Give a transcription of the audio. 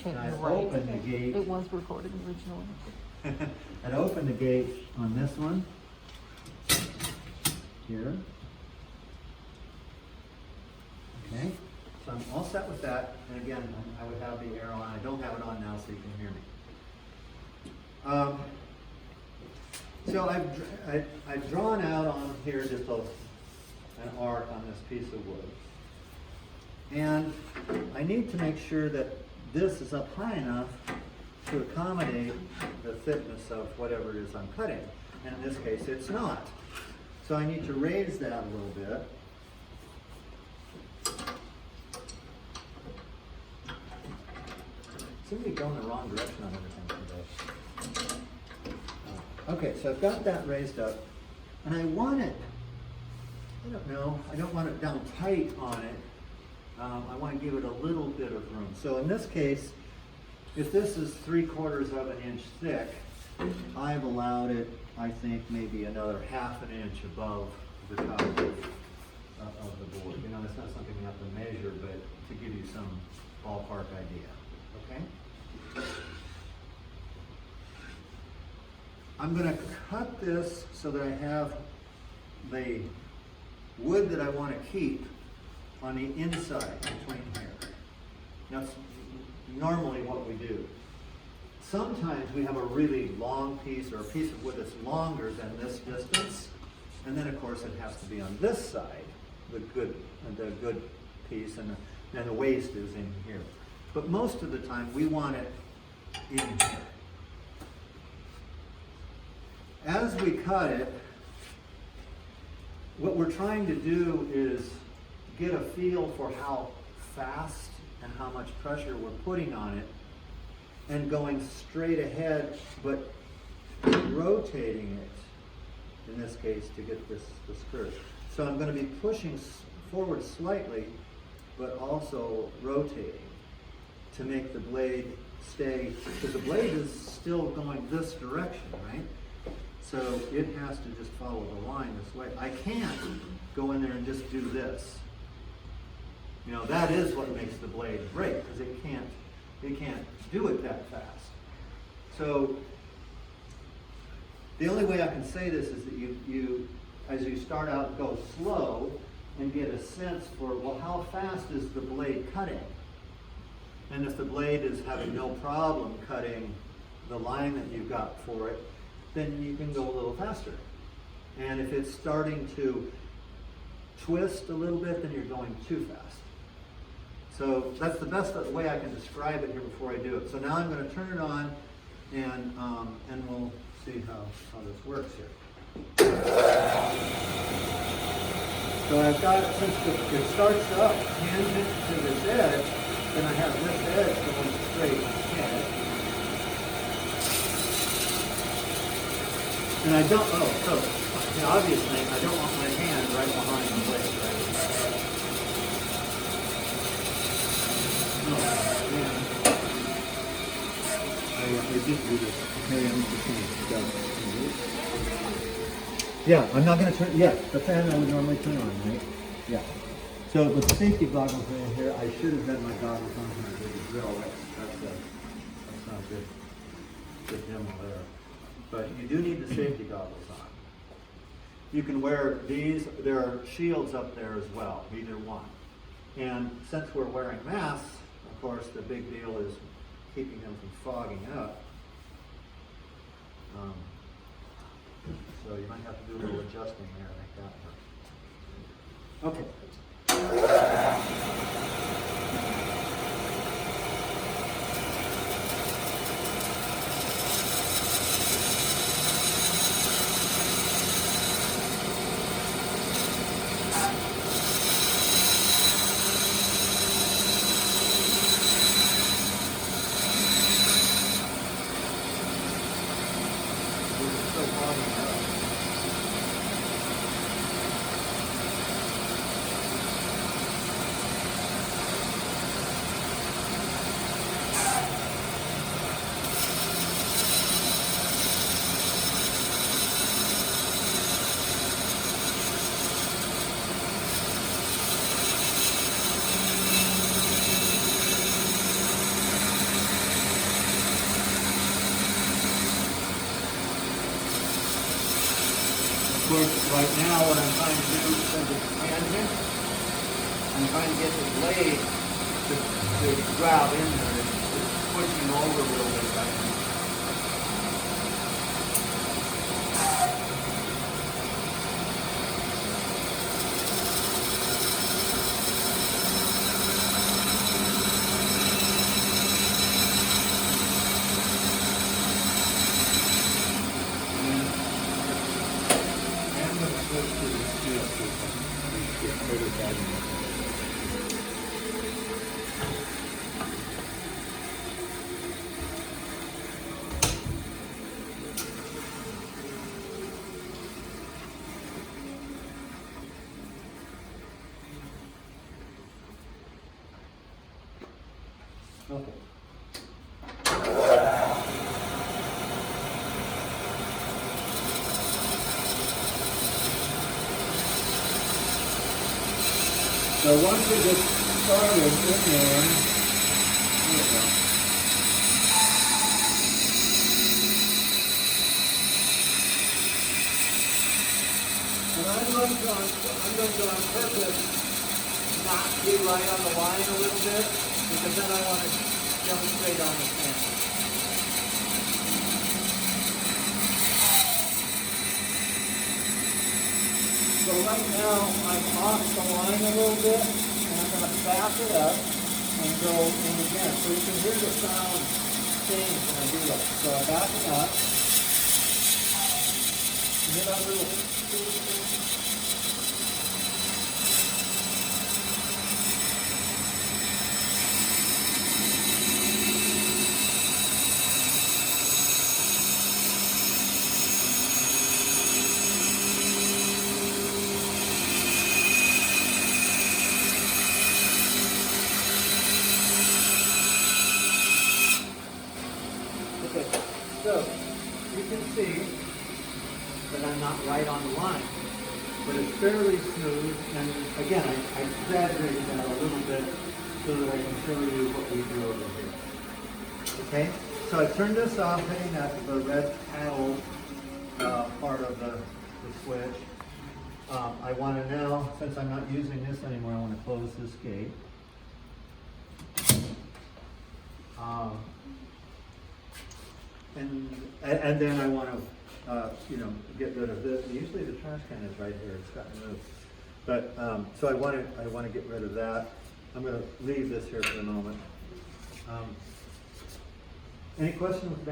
And I You're right. opened the gate. It was recorded originally. I'd open the gate on this one, here. Okay, so I'm all set with that, and again, I would have the arrow on. I don't have it on now, so you can hear me. So I've drawn out on here just an arc on this piece of wood. And I need to make sure that this is up high enough to accommodate the thickness of whatever it is I'm cutting. And in this case, it's not. So I need to raise that a little bit. Seem to be going the wrong direction on everything today. Okay, so I've got that raised up, and I want it, I don't know, I don't want it down tight on it. I want to give it a little bit of room. So in this case, if this is 3/4 of an inch thick, I've allowed it, I think, maybe another 1/2 inch above the top of the board. You know, it's not something you have to measure, but to give you some ballpark idea, okay? I'm going to cut this so that I have the wood that I want to keep on the inside between here. That's normally what we do. Sometimes we have a really long piece or a piece of wood that's longer than this distance, and then of course it has to be on this side, the good piece, and the waist is in here. But most of the time we want it in here. As we cut it, what we're trying to do is get a feel for how fast and how much pressure we're putting on it, and going straight ahead, but rotating it, in this case, to get this curve. So I'm going to be pushing forward slightly, but also rotating to make the blade stay, because the blade is still going this direction, right? So it has to just follow the line this way. I can't go in there and just do this. You know, that is what makes the blade break, because it can't do it that fast. So the only way I can say this is that you as you start out, go slow and get a sense for, well, how fast is the blade cutting? And if the blade is having no problem cutting the line that you've got for it, then you can go a little faster. And if it's starting to twist a little bit, then you're going too fast. So that's the best way I can describe it here before I do it. So now I'm going to turn it on, and we'll see how this works here. So I've got, since it starts up tangent to this edge, then I have this edge going straight ahead. And I don't, so the obvious thing, I don't want my hand right behind the blade, right? No, man. I did do this. Okay, I'm just going to yeah, I'm not going to turn, yeah, the fan I would normally turn on, right? Yeah. So with the safety goggles in here, I should have had my goggles on when I did the drill. That's not a good demo there. But you do need the safety goggles on. You can wear these, there are shields up there as well, either one. And since we're wearing masks, of course, the big deal is keeping them from fogging up. So you might have to do a little adjusting there to make that work. Okay. course, right now what I'm trying to do, since it's tangent, I'm trying to get the blade to grab in there. It's pushing over a little bit right now. I'm going to switch to the steel system. Get rid of that. Okay. So once we get started in there, here we go. And I'm going to on purpose not be right on the line a little bit, because then I want to jump straight on the stand. So right now, I'm off the line a little bit, and I'm going to back it up and go in again. So you can hear the sound change when I do that. So I back it up, and then I'm little. Okay, so you can see that I'm not right on the line, but it's fairly smooth. And again, I exaggerated that a little bit so that I can show you what we do over here. Okay, so I turned this off, hitting that the red paddle part of the switch. I want to now, since I'm not using this anymore, I want to close this gate. And then I want to, get rid of this. Usually the trash can is right here. It's gotten moved. But so I want to get rid of that. I'm going to leave this here for a moment. Any questions, Ben?